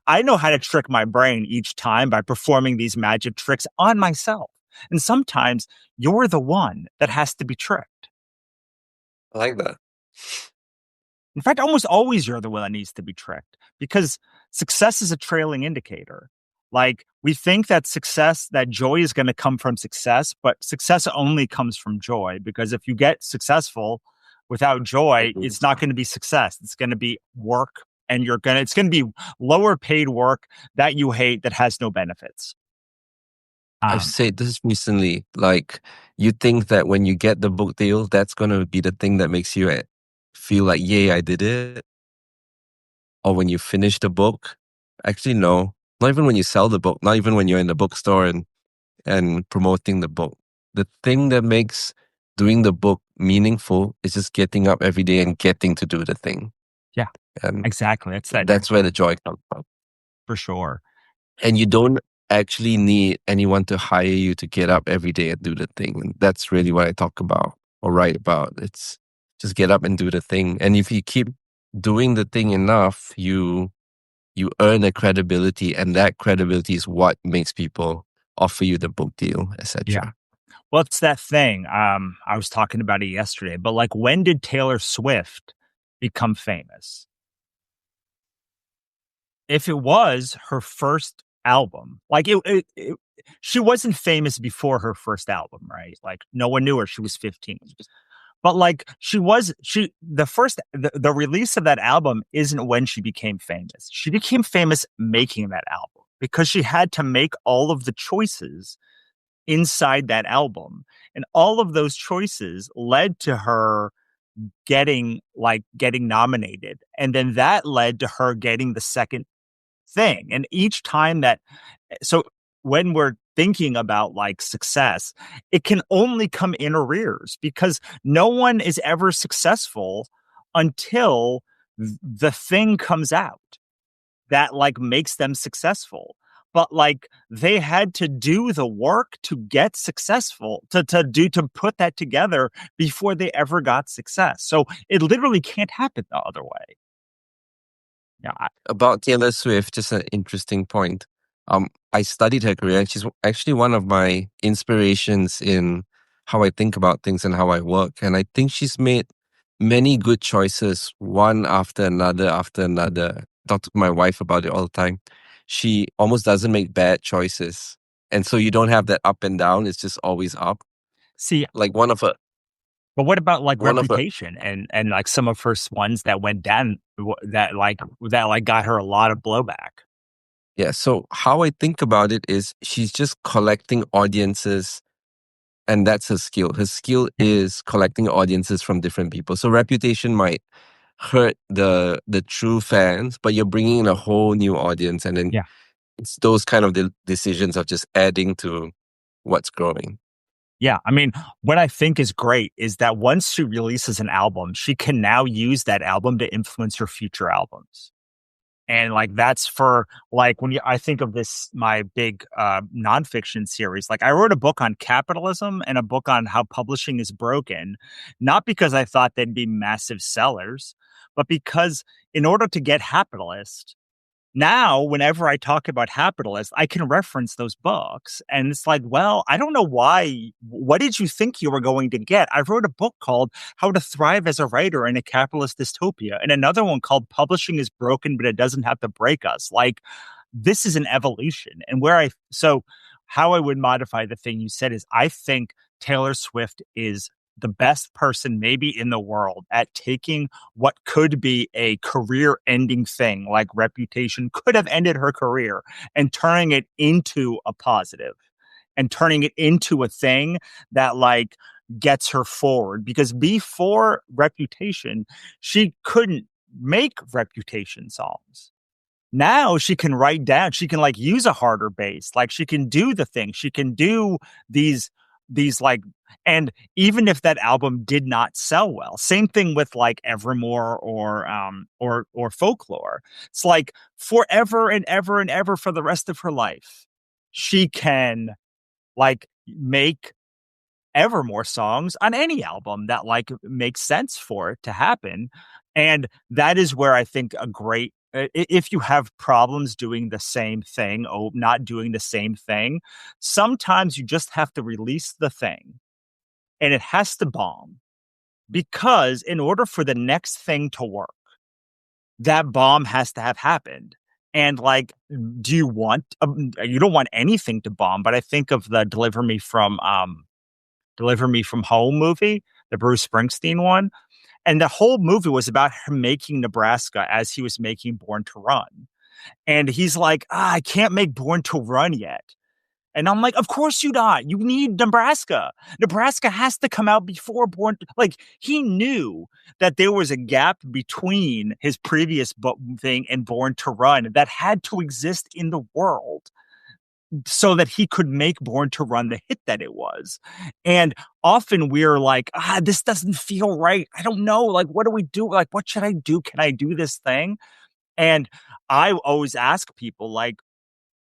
I know how to trick my brain each time by performing these magic tricks on myself. And sometimes you're the one that has to be tricked. I like that. In fact, almost always you're the one that needs to be tricked because success is a trailing indicator. Like we think that success, that joy is going to come from success, but success only comes from joy because if you get successful without joy, Mhm. it's not going to be success. It's going to be work and it's going to be lower paid work that you hate that has no benefits. I've Um, said this recently, like you think that when you get the book deal, that's gonna be the thing that makes you feel like, yay, I did it. Or when you finish the book. Actually, no. Not even when you sell the book, not even when you're in the bookstore and promoting the book. The thing that makes doing the book meaningful is just getting up every day and getting to do the thing. yeah, And exactly. That's that that's where the joy comes from. for sure. And you don't actually need anyone to hire you to get up every day and do the thing. And that's really what I talk about or write about. It's just get up and do the thing. And if you keep doing the thing enough, you earn a credibility, and that credibility is what makes people offer you the book deal, Yeah. etc. Well, it's that thing. I was talking about it yesterday, but like, when did Taylor Swift become famous? If it was her first album, like she wasn't famous before her first album, right? Like, no one knew her. She was 15. But like the release of that album isn't when she became famous. She became famous making that album because she had to make all of the choices inside that album. And all of those choices led to her getting nominated. And then that led to her getting the second thing. And each time that so when we're thinking about like success, it can only come in arrears because no one is ever successful until the thing comes out that like makes them successful. But like they had to do the work to get successful, to put that together before they ever got success. So it literally can't happen the other way. Yeah. About Taylor Swift, just an interesting point. I studied her career, and she's actually one of my inspirations in how I think about things and how I work. And I think she's made many good choices, one after another after another. Talk to my wife about it all the time. She almost doesn't make bad choices, and so you don't have that up and down. It's just always up. See, Like one of her, but what about like one of her. Reputation and like some of her ones that went down that got her a lot of blowback? Yeah. So how I think about it is she's just collecting audiences, and that's her skill. Her skill Yeah, is collecting audiences from different people. So Reputation might hurt the true fans, but you're bringing in a whole new audience, and then yeah, it's those kind of decisions of just adding to what's growing. yeah. I mean, what I think is great is that once she releases an album, she can now use that album to influence her future albums. And like that's for like I think of this my big nonfiction series. Like I wrote a book on capitalism and a book on how publishing is broken, not because I thought they'd be massive sellers, but because in order to get Hapitalist, now whenever I talk about Hapitalist, I can reference those books. And it's like, well, I don't know why. What did you think you were going to get? I wrote a book called How to Thrive as a Writer in a Capitalist Dystopia, and another one called Publishing is Broken, but it doesn't have to break us. Like, this is an evolution. And how I would modify the thing you said is I think Taylor Swift is the best person maybe in the world at taking what could be a career ending thing like Reputation could have ended her career and turning it into a positive and turning it into a thing that like gets her forward because before Reputation she couldn't make Reputation songs. Now she can write down, she can like use a harder bass, like she can do the thing, she can do these like, and even if that album did not sell well, same thing with like Evermore or Folklore. It's like forever and ever and ever for the rest of her life, she can like make Evermore songs on any album that like makes sense for it to happen. And that is where I think a great if you have problems doing the same thing, not doing the same thing, sometimes you just have to release the thing and it has to bomb because in order for the next thing to work, that bomb has to have happened. And like, do you want, you don't want anything to bomb, but I think of the Deliver Me From Home movie, the Bruce Springsteen one. And the whole movie was about him making Nebraska as he was making Born to Run. And he's like, I can't make Born to Run yet. And I'm like, of course you not. You need Nebraska. Nebraska has to come out before Born. Like he knew that there was a gap between his previous book thing and Born to Run that had to exist in the world so that he could make Born to Run the hit that it was. And often we're like, this doesn't feel right. I don't know. Like, what do we do? Like, what should I do? Can I do this thing? And I always ask people, like,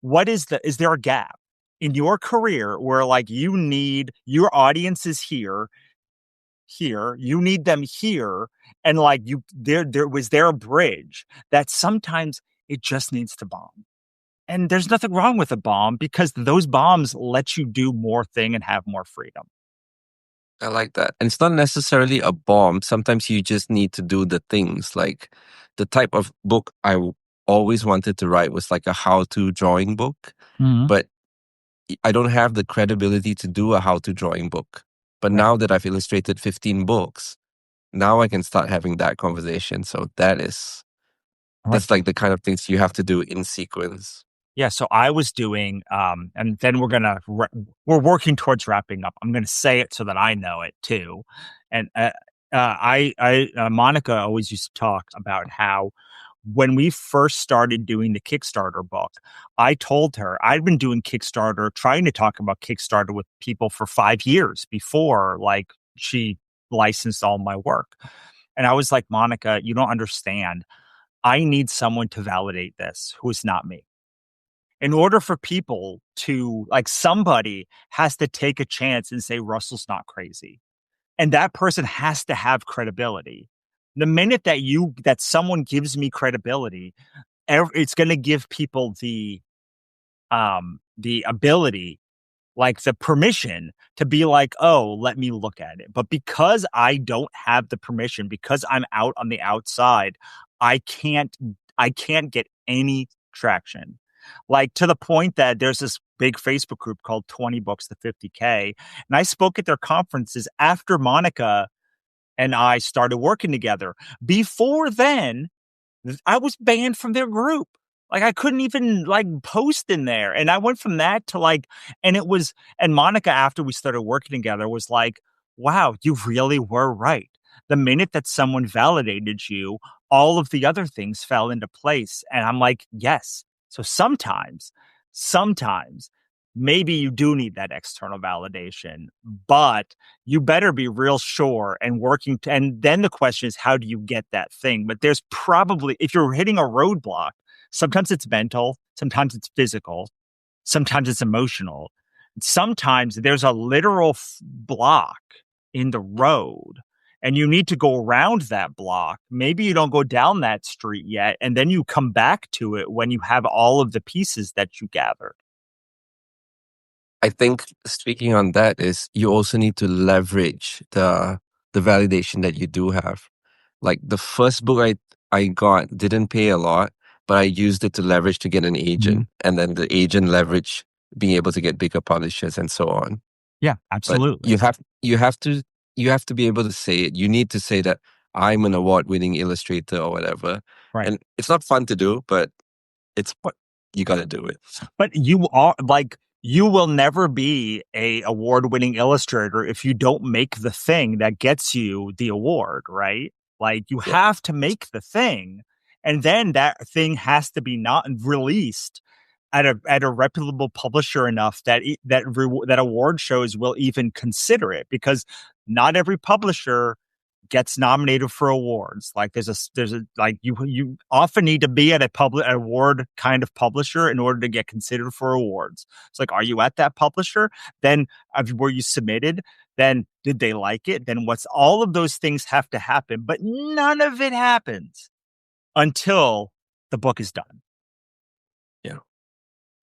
is there a gap in your career where like you need your audience is here, you need them here. And like there a bridge that sometimes it just needs to bomb. And there's nothing wrong with a bomb because those bombs let you do more thing and have more freedom. I like that. And it's not necessarily a bomb. Sometimes you just need to do the things. Like the type of book always wanted to write was like a how-to drawing book. Mhm. But I don't have the credibility to do a how-to drawing book. But Right. now that I've illustrated 15 books, now I can start having that conversation. So Right. that's like the kind of things you have to do in sequence. Yeah, so I was doing, and then we're working towards wrapping up. I'm gonna say it so that I know it too. And Monica always used to talk about how when we first started doing the Kickstarter book, I told her I'd been doing Kickstarter, trying to talk about Kickstarter with people for 5 years before, like she licensed all my work. And I was like, Monica, you don't understand. I need someone to validate this who is not me in order for people to like somebody has to take a chance and say Russell's not crazy. And that person has to have credibility. The minute that someone gives me credibility, it's going to give people the ability, like the permission to be like, oh, let me look at it. But because I don't have the permission, because I'm out on the outside, I can't I can't get any traction. Like to the point that there's this big Facebook group called 20 Books to 50K. And I spoke at their conferences after Monica and I started working together. Before then, I was banned from their group. Like I couldn't even like post in there. And I went from that to like, and it was, and Monica, after we started working together, was like, wow, you really were right. The minute that someone validated you, all of the other things fell into place. And I'm like, yes. So sometimes maybe you do need that external validation, but you better be real sure and working. And then the question is, how do you get that thing? But there's probably, if you're hitting a roadblock, sometimes it's mental, sometimes it's physical, sometimes it's emotional. Sometimes there's a literal block in the road and you need to go around that block. Maybe you don't go down that street yet. And then you come back to it when you have all of the pieces that you gathered. I think speaking on that is you also need to leverage the validation that you do have. Like the first book I got didn't pay a lot, but I used it to leverage to get an Mhm. agent, and then the agent leverage being able to get bigger publishers and so on. Yeah, But absolutely. you have to be able to say it. You need to say that I'm an award-winning illustrator or whatever. Right. And it's not fun to do, but it's what you got to do it. But you are like you will never be a award-winning illustrator if you don't make the thing that gets you the award, right? Like you Yeah. have to make the thing and then that thing has to be not released at a reputable publisher enough that that award shows will even consider it because not every publisher gets nominated for awards. Like there's a like you often need to be at a public award kind of publisher in order to get considered for awards. It's like, are you at that publisher? Then were you submitted? Then did they like it? Then what's all of those things have to happen, but none of it happens until the book is done. Yeah. Yeah.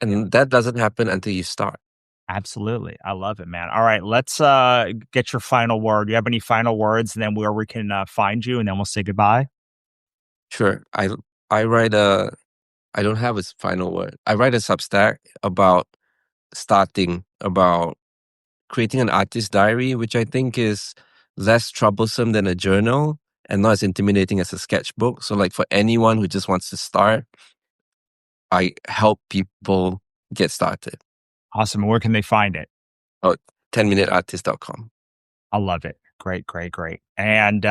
And that doesn't happen until you start. Absolutely. I love it, man. All right, let's get your final word. Do you have any final words and then where we can find you and then we'll say goodbye? Sure. I write a I don't have a final word. I write a Substack about about creating an artist diary, which I think is less troublesome than a journal and not as intimidating as a sketchbook. So, like, for anyone who just wants to start, I help people get started. Awesome. Where can they find it? Oh, 10minuteartist.com. I love it. Great, great, great. And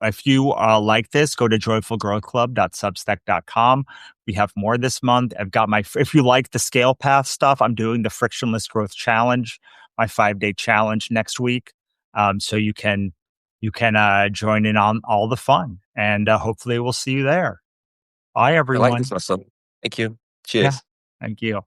if you like this, go to joyfulgrowthclub.substack.com. We have more this month. I've got if you like the scale path stuff, I'm doing the frictionless growth challenge, my 5-day challenge next week. So you can join in on all the fun, and hopefully we'll see you there. Bye, I like this everyone. awesome. Thank you. Yeah. Cheers. Thank you.